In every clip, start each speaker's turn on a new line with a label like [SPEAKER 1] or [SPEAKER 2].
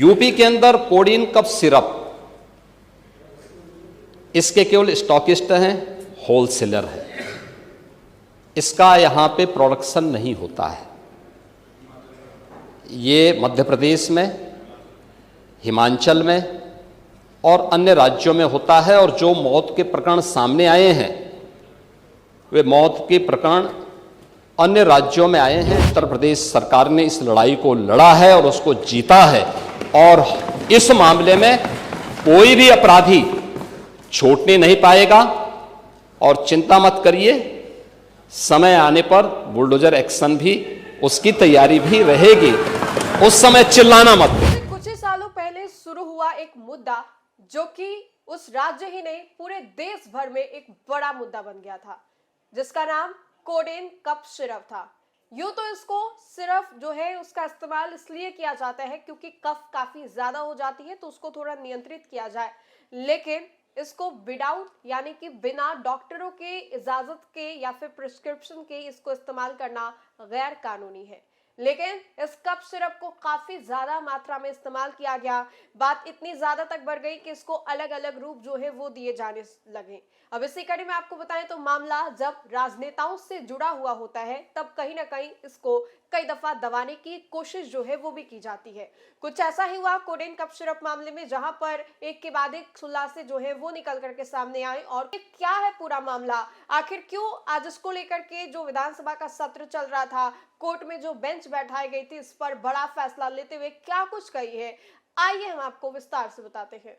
[SPEAKER 1] UP के अंदर codeine cough syrup इसके केवल स्टॉकिस्ट हैं, होलसेलर है। इसका यहाँ पे प्रोडक्शन नहीं होता है। ये मध्य प्रदेश में, हिमाचल में और अन्य राज्यों में होता है। और जो मौत के प्रकरण सामने आए हैं वे मौत के प्रकरण अन्य राज्यों में आए हैं। उत्तर प्रदेश सरकार ने इस लड़ाई को लड़ा है और उसको जीता है। और इस मामले में कोई भी अपराधी छूटने नहीं पाएगा। और चिंता मत करिए, समय आने पर बुलडोजर एक्शन भी, उसकी तैयारी भी रहेगी। उस समय चिल्लाना मत।
[SPEAKER 2] कुछ ही सालों पहले शुरू हुआ एक मुद्दा जो कि उस राज्य ही नहीं पूरे देश भर में एक बड़ा मुद्दा बन गया था, जिसका नाम कोडेन कफ सिरप था। यूं तो इसको सिर्फ जो है उसका इस्तेमाल इसलिए किया जाता है क्योंकि कफ काफी ज्यादा हो जाती है तो उसको थोड़ा नियंत्रित किया जाए, लेकिन इसको विदाउट यानी कि बिना डॉक्टरों के इजाजत के या फिर प्रिस्क्रिप्शन के इसको इस्तेमाल करना गैर कानूनी है। लेकिन इस कफ सिरप को काफी ज्यादा मात्रा में इस्तेमाल किया गया। बात इतनी ज्यादा तक बढ़ गई कि इसको अलग अलग रूप जो है वो दिए जाने लगे। अब इसी कड़ी में आपको बताएं तो मामला जब राजनेताओं से जुड़ा हुआ होता है तब कहीं ना कहीं इसको कई दफा दबाने की कोशिश जो है वो भी की जाती है। कुछ ऐसा ही हुआ कोडेन कफ सिरप मामले में, जहां पर एक के बाद एक खुलासे जो है वो निकल करके सामने आए। और क्या है पूरा मामला, आखिर क्यों आज इसको लेकर के जो विधानसभा का सत्र चल रहा था, कोर्ट में जो बेंच बैठाई गई थी, इस पर बड़ा फैसला लेते हुए क्या कुछ कही है, आइए हम आपको विस्तार से बताते हैं।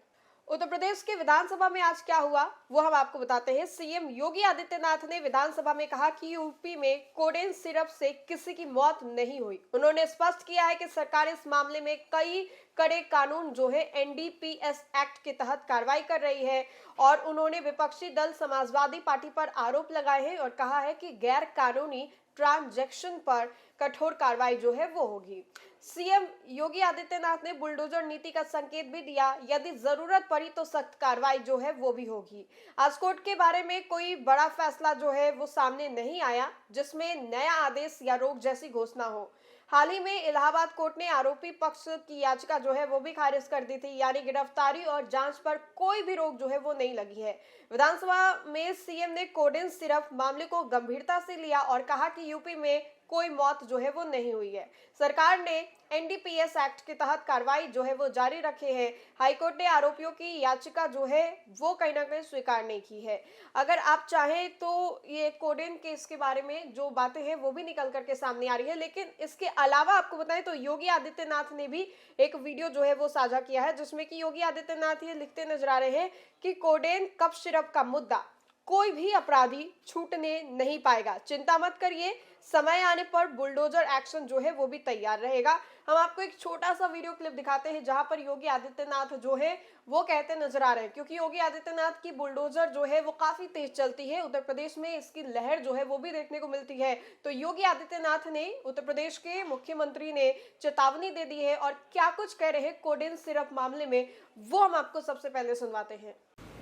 [SPEAKER 2] उत्तर प्रदेश के विधानसभा में आज क्या हुआ वो हम आपको बताते हैं। सीएम योगी आदित्यनाथ ने विधानसभा में कहा कि यूपी में कोडेन सिरप से किसी की मौत नहीं हुई। उन्होंने स्पष्ट किया है कि सरकार इस मामले में कई कड़े कानून जो है एनडीपीएस एक्ट के तहत कार्रवाई कर रही है। और उन्होंने विपक्षी दल समाजवादी पार्टी पर आरोप लगाए हैं और कहा है कि गैर कानूनी ट्रांजैक्शन पर कठोर कार्रवाई जो है वो होगी। सीएम योगी आदित्यनाथ ने बुलडोजर नीति का संकेत भी दिया, यदि जरूरत पड़ी तो सख्त कार्रवाई जो है वो भी होगी। आज कोर्ट के बारे में कोई बड़ा फैसला जो है वो सामने नहीं आया जिसमें नया आदेश या रोक जैसी घोषणा हो। हाल ही में इलाहाबाद कोर्ट ने आरोपी पक्ष की याचिका जो है वो भी खारिज कर दी थी, यानी गिरफ्तारी और जांच पर कोई भी रोक जो है वो नहीं लगी है। विधानसभा में सीएम ने कोडेन सिरप मामले को गंभीरता से लिया और कहा कि यूपी में कोई मौत जो है वो नहीं हुई है। सरकार ने एनडीपीएस एक्ट के तहत कार्रवाई जो है वो जारी रखे है। हाईकोर्ट ने आरोपियों की याचिका जो है वो कहीं ना कहीं स्वीकार नहीं की है। अगर आप चाहें तो ये कोडेन केस के बारे में जो बातें हैं वो भी निकल करके सामने आ रही है, लेकिन इसके अलावा आपको बताएं तो योगी आदित्यनाथ ने भी एक वीडियो जो है वो साझा किया है, जिसमें कि योगी आदित्यनाथ ये लिखते नजर आ रहे हैं कि कोडेन कफ सिरप का मुद्दा कोई भी अपराधी छूटने नहीं पाएगा। चिंता मत करिए, समय आने पर बुलडोजर एक्शन जो है वो भी तैयार रहेगा। हम आपको एक छोटा सा वीडियो क्लिप दिखाते हैं जहां पर योगी आदित्यनाथ जो है वो कहते नजर आ रहे हैं, क्योंकि योगी आदित्यनाथ की बुलडोजर जो है वो काफी तेज चलती है। उत्तर प्रदेश में इसकी लहर जो है वो भी देखने को मिलती है। तो योगी आदित्यनाथ ने, उत्तर प्रदेश के मुख्यमंत्री ने चेतावनी दे दी है और क्या कुछ कह रहे हैं कोडेन सिरप मामले में वो हम आपको सबसे पहले सुनवाते हैं।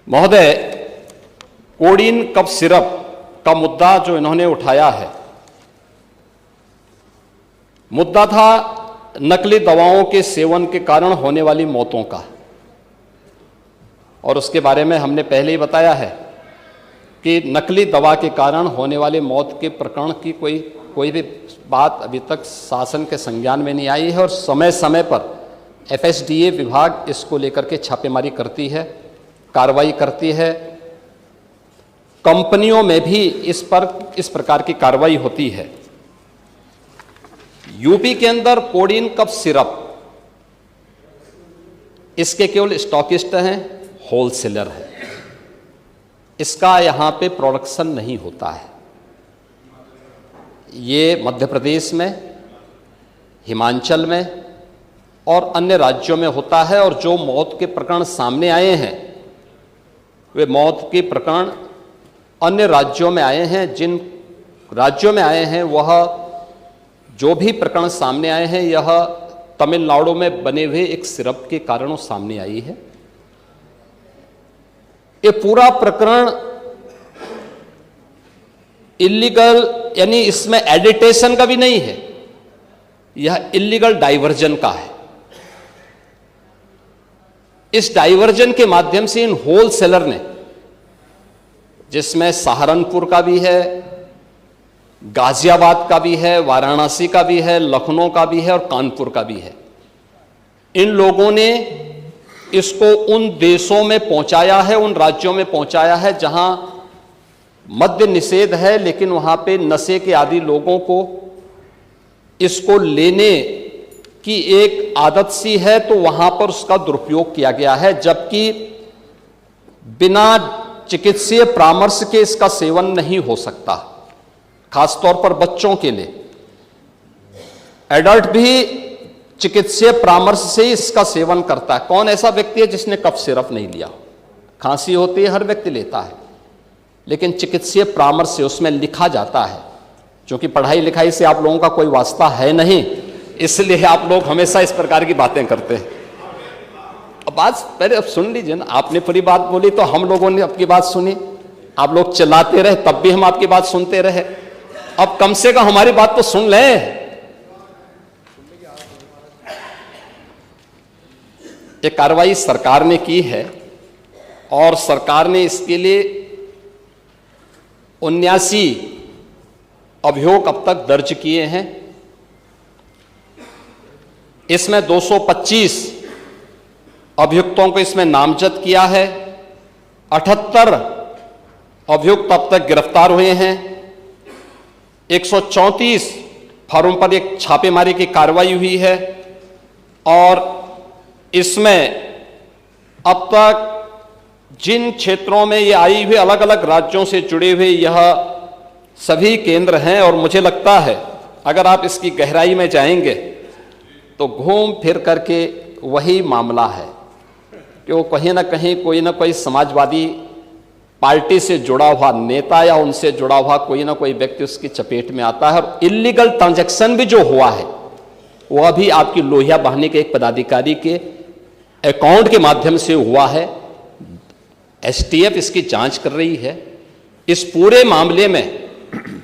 [SPEAKER 1] महोदय, कोडीन कफ सिरप का मुद्दा जो इन्होंने उठाया है, मुद्दा था नकली दवाओं के सेवन के कारण होने वाली मौतों का। और उसके बारे में हमने पहले ही बताया है कि नकली दवा के कारण होने वाली मौत के प्रकरण की कोई भी बात अभी तक शासन के संज्ञान में नहीं आई है। और समय समय पर एफएसडीए विभाग इसको लेकर के छापेमारी करती है, कार्रवाई करती है। कंपनियों में भी इस प्रकार की कार्रवाई होती है। यूपी के अंदर कोडीन कफ सिरप इसके केवल स्टॉकिस्ट हैं, होलसेलर है। इसका यहां पे प्रोडक्शन नहीं होता है। ये मध्य प्रदेश में, हिमाचल में और अन्य राज्यों में होता है। और जो मौत के प्रकरण सामने आए हैं वे मौत के प्रकरण अन्य राज्यों में आए हैं। जिन राज्यों में आए हैं वह जो भी प्रकरण सामने आए हैं यह तमिलनाडु में बने हुए एक सिरप के कारणों सामने आई है। ये पूरा प्रकरण इलीगल, यानी इसमें एडिटेशन का भी नहीं है, यह इलीगल डाइवर्जन का है। इस डाइवर्जन के माध्यम से इन होलसेलर ने, जिसमें सहारनपुर का भी है, गाजियाबाद का भी है, वाराणसी का भी है, लखनऊ का भी है और कानपुर का भी है, इन लोगों ने इसको उन देशों में पहुंचाया है, उन राज्यों में पहुंचाया है जहां मद्य निषेध है, लेकिन वहां पे नशे के आदी लोगों को इसको लेने की एक आदत सी है, तो वहां पर उसका दुरुपयोग किया गया है, जबकि बिना चिकित्सीय परामर्श के इसका सेवन नहीं हो सकता, खासतौर पर बच्चों के लिए। एडल्ट भी चिकित्सीय परामर्श से ही इसका सेवन करता है। कौन ऐसा व्यक्ति है जिसने कफ सिरप नहीं लिया? खांसी होती है, हर व्यक्ति लेता है, लेकिन चिकित्सीय परामर्श से उसमें लिखा जाता है। क्योंकि पढ़ाई लिखाई से आप लोगों का कोई वास्ता है नहीं, इसलिए आप लोग हमेशा इस प्रकार की बातें करते हैं। अब बात पहले अब सुन लीजिए ना, आपने पूरी बात बोली तो हम लोगों ने आपकी बात सुनी, आप लोग चिल्लाते रहे तब भी हम आपकी बात सुनते रहे। अब कम से कम हमारी बात तो सुन लें। ये कार्रवाई सरकार ने की है और सरकार ने इसके लिए 79 अभियोग अब तक दर्ज किए हैं। इसमें 225 अभियुक्तों को इसमें नामजद किया है, 78 अभियुक्त अब तक गिरफ्तार हुए हैं, 134 फर्म पर एक छापेमारी की कार्रवाई हुई है और इसमें अब तक जिन क्षेत्रों में ये आई हुई अलग अलग राज्यों से जुड़े हुए यह सभी केंद्र हैं और मुझे लगता है अगर आप इसकी गहराई में जाएंगे तो घूम फिर करके वही मामला है कि वो कहीं ना कहीं कोई ना कोई समाजवादी पार्टी से जुड़ा हुआ नेता या उनसे जुड़ा हुआ कोई ना कोई व्यक्ति उसकी चपेट में आता है। और इलीगल ट्रांजैक्शन भी जो हुआ है वह भी आपकी लोहिया बहाने के एक पदाधिकारी के अकाउंट के माध्यम से हुआ है। एसटीएफ इसकी जांच कर रही है। इस पूरे मामले में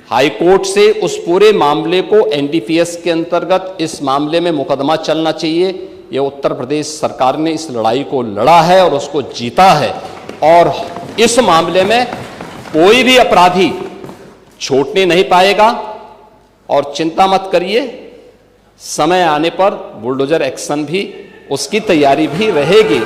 [SPEAKER 1] हाई कोर्ट से उस पूरे मामले को एनडीपीएस के अंतर्गत इस मामले में मुकदमा चलना चाहिए। यह उत्तर प्रदेश सरकार ने इस लड़ाई को लड़ा है और उसको जीता है और इस मामले में कोई भी अपराधी छूटने नहीं पाएगा। और चिंता मत करिए, समय आने पर बुलडोजर एक्शन भी उसकी तैयारी भी रहेगी,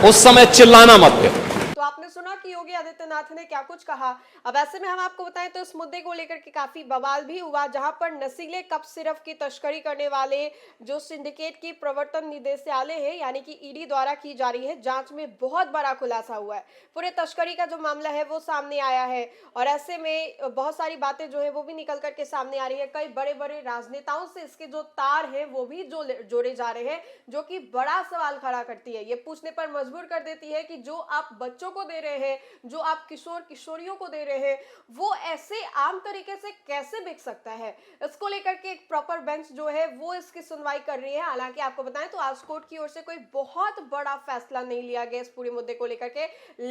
[SPEAKER 1] उस समय चिल्लाना मत करो।
[SPEAKER 2] तो आपने सुना कि योगी आदित्यनाथ ने क्या कुछ कहा। अब ऐसे में हम आपको बताएं तो इस मुद्दे को लेकर के काफी बवाल भी हुआ, जहां पर नशीले कप सिरप की तस्करी करने वाले जो सिंडिकेट की प्रवर्तन निदेशालय है यानी कि ईडी द्वारा की जा रही है जांच में बहुत बड़ा खुलासा हुआ है। पूरे तस्करी का जो मामला है वो सामने आया है और ऐसे में बहुत सारी बातें जो है वो भी निकल करके सामने आ रही है। कई बड़े बड़े राजनेताओं से इसके जो तार हैं वो भी जोड़े जा रहे हैं, जो कि बड़ा सवाल खड़ा करती है। ये पूछने पर मजबूर कर देती है कि जो आप बच्चों को दे रहे हैं, जो आप किशोर किशोरियों को दे रहे हैं, वो ऐसे आम तरीके से कैसे बिक सकता है। इसको लेकर के एक प्रॉपर बेंच जो है वो इसकी सुनवाई कर रही है। हालांकि आपको बताएं तो आज कोर्ट की ओर से कोई बहुत बड़ा फैसला नहीं लिया गया इस पूरे मुद्दे को लेकर के,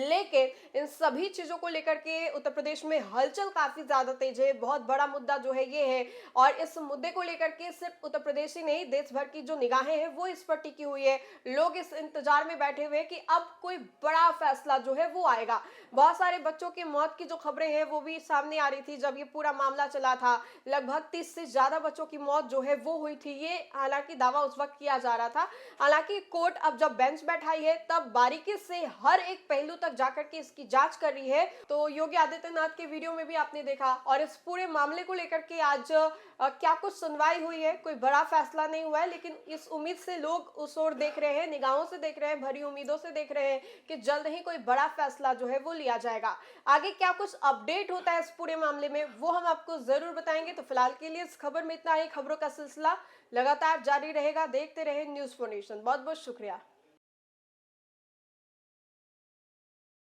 [SPEAKER 2] लेकिन इन सभी चीजों को लेकर के उत्तर प्रदेश में हलचल काफी ज्यादा तेज है। बहुत बड़ा मुद्दा जो है ये है और इस मुद्दे को लेकर के सिर्फ उत्तर प्रदेश ही नहीं देश भर की जो निगाहें हैं वो इस पर टिकी हुई है। लोग इस इंतजार में बैठे हुए कि अब कोई बड़ा फैसला जो है वो आएगा। बहुत सारे बच्चों की मौत की जो खबरें हैं वो भी सामने आ रही थी जब ये पूरा मामला चला था। लगभग 30 से ज्यादा बच्चों की मौत जो है वो हुई थी, ये हालांकि दावा उस वक्त किया जा रहा था। हालांकि कोर्ट अब जब बेंच बैठाई है तब बारीकी से हर एक पहलू तक जाकर के इसकी जांच कर रही है। तो योगी आदित्यनाथ के वीडियो में भी आपने देखा और इस पूरे मामले को लेकर के आज क्या कुछ सुनवाई हुई है। कोई बड़ा फैसला नहीं हुआ है, लेकिन इस उम्मीद से लोग उस ओर देख रहे हैं, निगाहों से देख रहे हैं, भरी उम्मीदों से देख रहे हैं कि जल्द ही कोई बड़ा फैसला जो है वो लिया जाएगा। आगे क्या कुछ अपडेट होता है इस पूरे मामले में वो हम आपको जरूर बताएंगे। तो फिलहाल के लिए इस खबर में इतना ही। खबरों का सिलसिला लगातार जारी रहेगा। देखते रहे न्यूज़4नेशन। बहुत बहुत शुक्रिया।